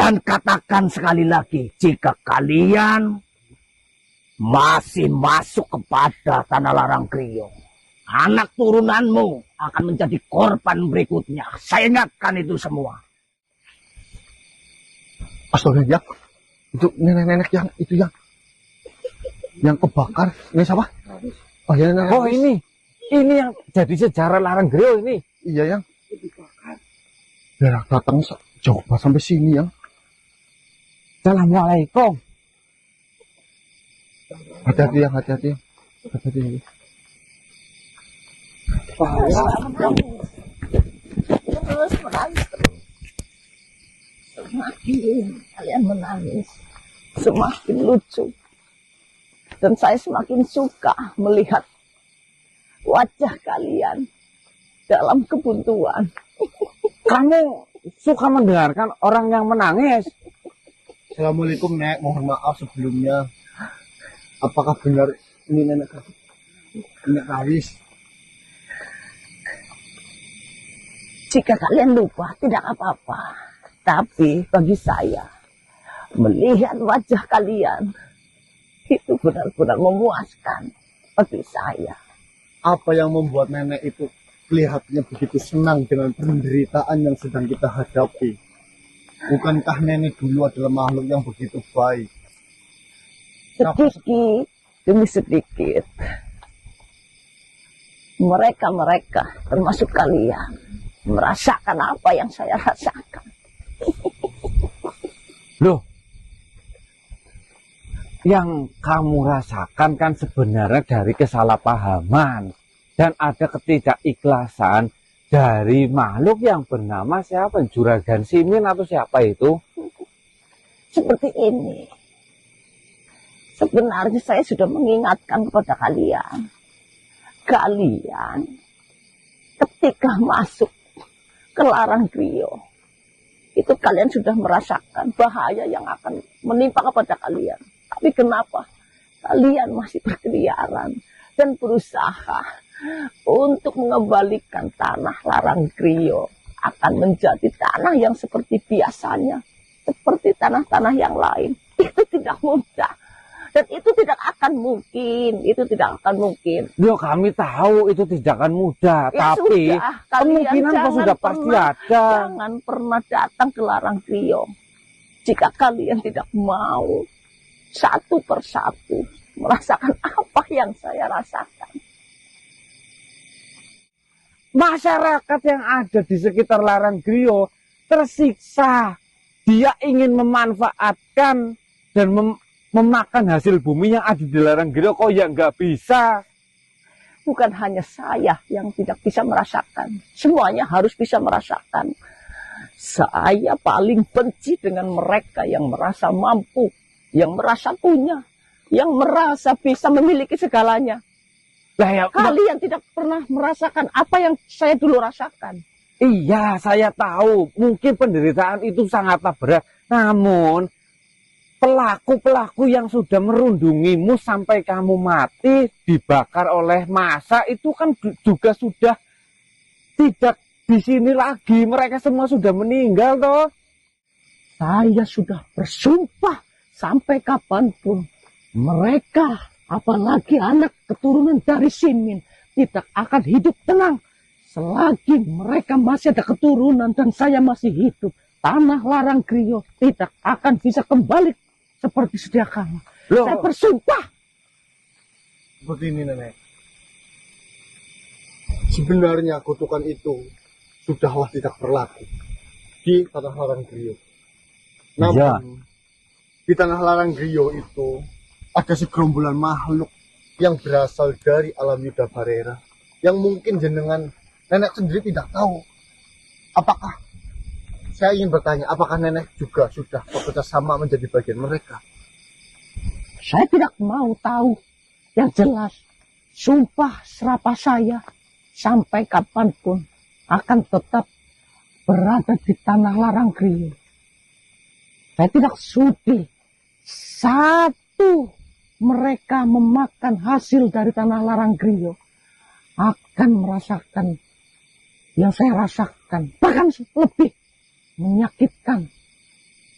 Dan katakan sekali lagi, jika kalian masih masuk kepada Tanah Larang Kriyo, anak turunanmu akan menjadi korban berikutnya. Saya ingatkan itu semua. Astaga, ya. Itu nenek-nenek yang kebakar. Ini siapa? Oh, ya, nenek. Oh, ini yang jadi sejarah Larang Kriyo ini. Iya, yang ya, datang jauh banget sampai sini, yang. Assalamualaikum. Hati-hati, yang. Hati-hati. Terus menangis. Semakin kalian menangis, semakin lucu. Dan saya semakin suka melihat wajah kalian dalam kebuntuan. Kamu suka mendengarkan orang yang menangis? Assalamualaikum, Nek. Mohon maaf sebelumnya. Apakah benar ini nenek Karis? Jika kalian lupa, tidak apa-apa. Tapi bagi saya, melihat wajah kalian, itu benar-benar memuaskan bagi saya. Apa yang membuat nenek itu kelihatannya begitu senang dengan penderitaan yang sedang kita hadapi? Bukankah nenek dulu adalah makhluk yang begitu baik? Sedikit demi sedikit, mereka termasuk kalian merasakan apa yang saya rasakan. Loh, yang kamu rasakan kan sebenarnya dari kesalahpahaman dan ada ketidakikhlasan dari makhluk yang bernama siapa? Juragan Simin atau siapa itu? Seperti ini. Sebenarnya saya sudah mengingatkan kepada kalian. Kalian ketika masuk ke Larang Kriyo, itu kalian sudah merasakan bahaya yang akan menimpa kepada kalian. Tapi kenapa kalian masih berkeliaran dan berusaha untuk mengembalikan tanah Larang Kriyo akan menjadi tanah yang seperti biasanya, seperti tanah-tanah yang lain? Itu tidak mudah. Dan itu tidak akan mungkin, Loh, kami tahu itu tidak akan mudah, Ya tapi sudah, kemungkinan kok sudah pasti ada. Jangan pernah datang ke Larang Kriyo jika kalian tidak mau satu persatu merasakan apa yang saya rasakan. Masyarakat yang ada di sekitar Larang Kriyo tersiksa. Dia ingin memanfaatkan dan memakan hasil bumi yang ada di Larang Kriyo, kok ya nggak bisa. Bukan hanya saya yang tidak bisa merasakan, semuanya harus bisa merasakan. Saya paling benci dengan mereka yang merasa mampu, yang merasa punya, yang merasa bisa memiliki segalanya. Kalian tidak pernah merasakan apa yang saya dulu rasakan. Iya, saya tahu mungkin penderitaan itu sangatlah berat, namun pelaku-pelaku yang sudah merundungimu sampai kamu mati, dibakar oleh massa, itu kan juga sudah tidak di sini lagi. Mereka semua sudah meninggal, toh. Saya sudah bersumpah sampai kapanpun mereka, apalagi anak keturunan dari Simin, tidak akan hidup tenang selagi mereka masih ada keturunan dan saya masih hidup. Tanah Larang Kriyo tidak akan bisa kembali seperti sedia kala. Saya bersumpah. Seperti ini, nenek. Sebenarnya kutukan itu sudahlah tidak berlaku di Tanah Larang Kriyo. Namun di Tanah Larang Kriyo itu ada segerombolan makhluk yang berasal dari alam Yuda Barera, yang mungkin jenengan nenek sendiri tidak tahu. Apakah saya ingin bertanya, apakah nenek juga sudah bekerja sama menjadi bagian mereka? Saya tidak mau tahu. Yang jelas, sumpah serapah saya sampai kapanpun akan tetap berada di Tanah Larang Kriyo. Saya tidak sudi satu mereka memakan hasil dari Tanah Larang Kriyo akan merasakan yang saya rasakan, bahkan lebih menyakitkan.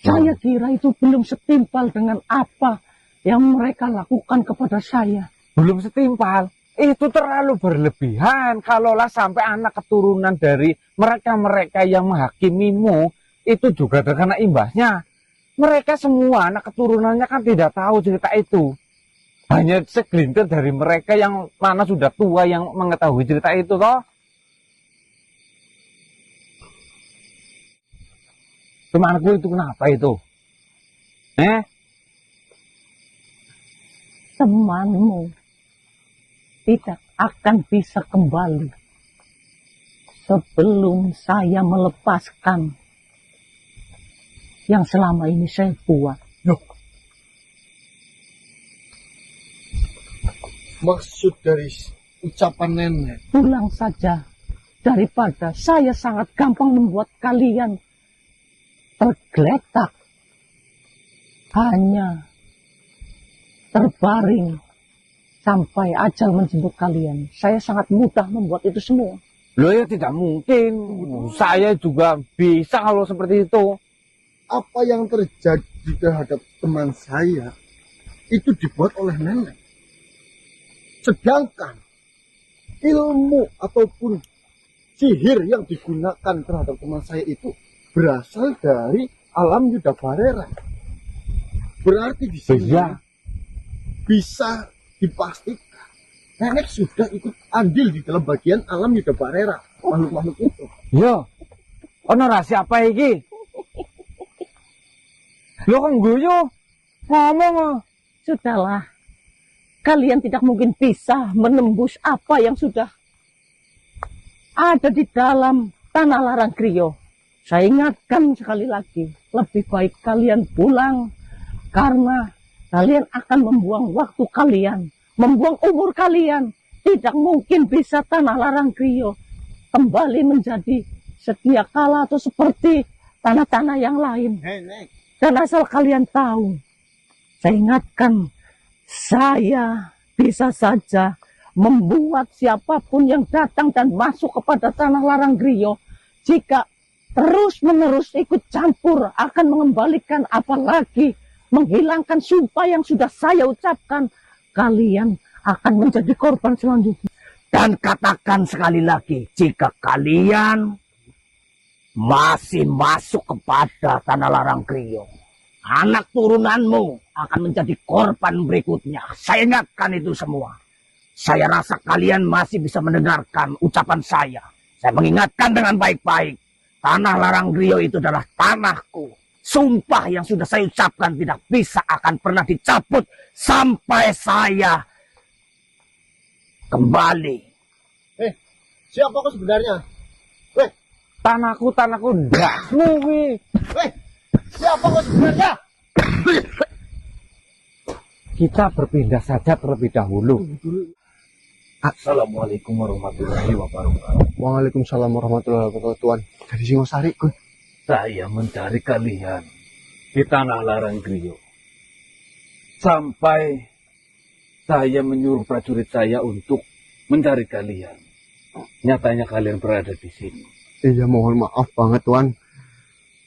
Saya Saya kira itu belum setimpal dengan apa yang mereka lakukan kepada saya. Belum setimpal. Itu terlalu berlebihan. Kalaulah sampai anak keturunan dari mereka-mereka yang menghakimimu, itu juga terkena imbasnya. Mereka semua anak keturunannya kan tidak tahu cerita itu. Hanya segelintir dari mereka yang mana sudah tua yang mengetahui cerita itu toh. Temanku itu kenapa itu? Temanmu tidak akan bisa kembali sebelum saya melepaskan yang selama ini saya buat. Loh. Maksud dari ucapan nenek? Pulang saja, daripada saya sangat gampang membuat kalian tergeletak, hanya terbaring sampai ajal menjemput kalian. Saya sangat mudah membuat itu semua. Loh ya tidak mungkin. Saya juga bisa kalau seperti itu. Apa yang terjadi terhadap teman saya itu dibuat oleh nenek. Sedangkan ilmu ataupun sihir yang digunakan terhadap teman saya itu berasal dari alam Yuda Barera. Berarti di sini bisa dipastikan nenek sudah ikut andil di dalam bagian alam Yuda Barera, makhluk-makhluk itu. Yo, ono rahasia apa iki? Lo kan guyu ngomong. Sudahlah, kalian tidak mungkin bisa menembus apa yang sudah ada di dalam tanah larang Griyo. Saya ingatkan sekali lagi, lebih baik kalian pulang, karena kalian akan membuang waktu kalian, membuang umur kalian. Tidak mungkin bisa tanah larang Griyo kembali menjadi sedia kala atau seperti tanah-tanah yang lain. Dan asal kalian tahu, saya ingatkan, saya bisa saja membuat siapapun yang datang dan masuk kepada tanah larang Griyo, jika terus-menerus ikut campur, akan mengembalikan, apalagi menghilangkan sumpah yang sudah saya ucapkan, kalian akan menjadi korban selanjutnya. Dan katakan sekali lagi, jika kalian masih masuk kepada tanah larang Griyo, anak turunanmu akan menjadi korban berikutnya. Saya ingatkan itu semua. Saya rasa kalian masih bisa mendengarkan ucapan saya. Saya mengingatkan dengan baik-baik. Tanah larang Griyo itu adalah tanahku. Sumpah yang sudah saya ucapkan tidak bisa akan pernah dicabut sampai saya kembali. Siapa kau sebenarnya? Tanahku ndakmu wi. Siapa kau sebenarnya? Kita berpindah saja terlebih dahulu. Assalamualaikum warahmatullahi wabarakatuh. Waalaikumsalam warahmatullahi wabarakatuh. Tuan, dari Singosari, Kun. Saya mencari kalian di tanah larang Griyo. Sampai saya menyuruh prajurit saya untuk mencari kalian. Nyatanya kalian berada di sini. Iya, mohon maaf banget, Tuan.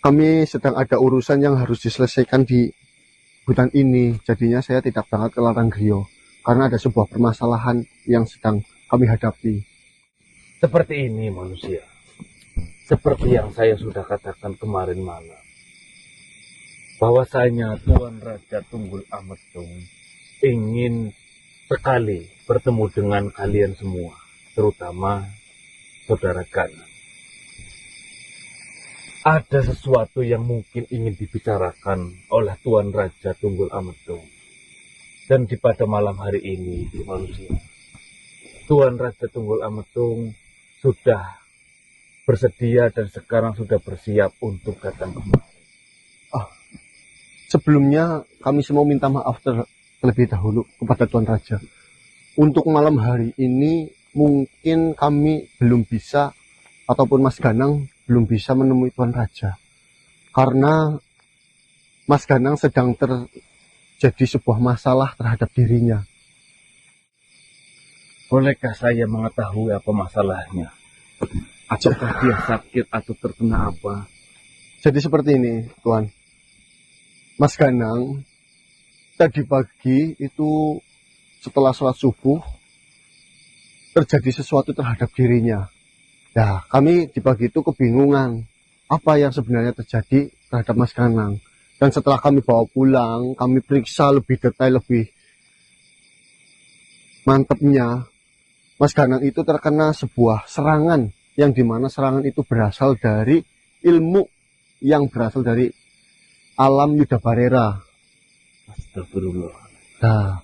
Kami sedang ada urusan yang harus diselesaikan di hutan ini. Jadinya saya tidak berangkat ke larang Griyo. Karena ada sebuah permasalahan yang sedang kami hadapi. Seperti ini manusia. Seperti yang saya sudah katakan kemarin malam. Bahwasanya Tuan Raja Tunggul Ametung ingin sekali bertemu dengan kalian semua. Terutama saudara Ganan. Ada sesuatu yang mungkin ingin dibicarakan oleh Tuan Raja Tunggul Ametung. Dan di pada malam hari ini, manusia, Tuan Raja Tunggul Ametung sudah bersedia dan sekarang sudah bersiap untuk datang kemari. Sebelumnya kami semua minta maaf terlebih dahulu kepada Tuan Raja. Untuk malam hari ini mungkin kami belum bisa, ataupun Mas Ganang belum bisa menemui Tuan Raja. Karena Mas Ganang sedang terjadi sebuah masalah terhadap dirinya. Bolehkah saya mengetahui apa masalahnya? Apakah dia sakit atau terkena apa? Jadi seperti ini, Tuan. Mas Ganang, tadi pagi itu setelah sholat subuh terjadi sesuatu terhadap dirinya. Ya, kami di pagi itu kebingungan apa yang sebenarnya terjadi terhadap Mas Ganang. Dan setelah kami bawa pulang, kami periksa lebih detail, lebih mantepnya, Mas Ganang itu terkena sebuah serangan, yang dimana serangan itu berasal dari ilmu yang berasal dari alam Yuda Barera. Astagfirullah. Nah,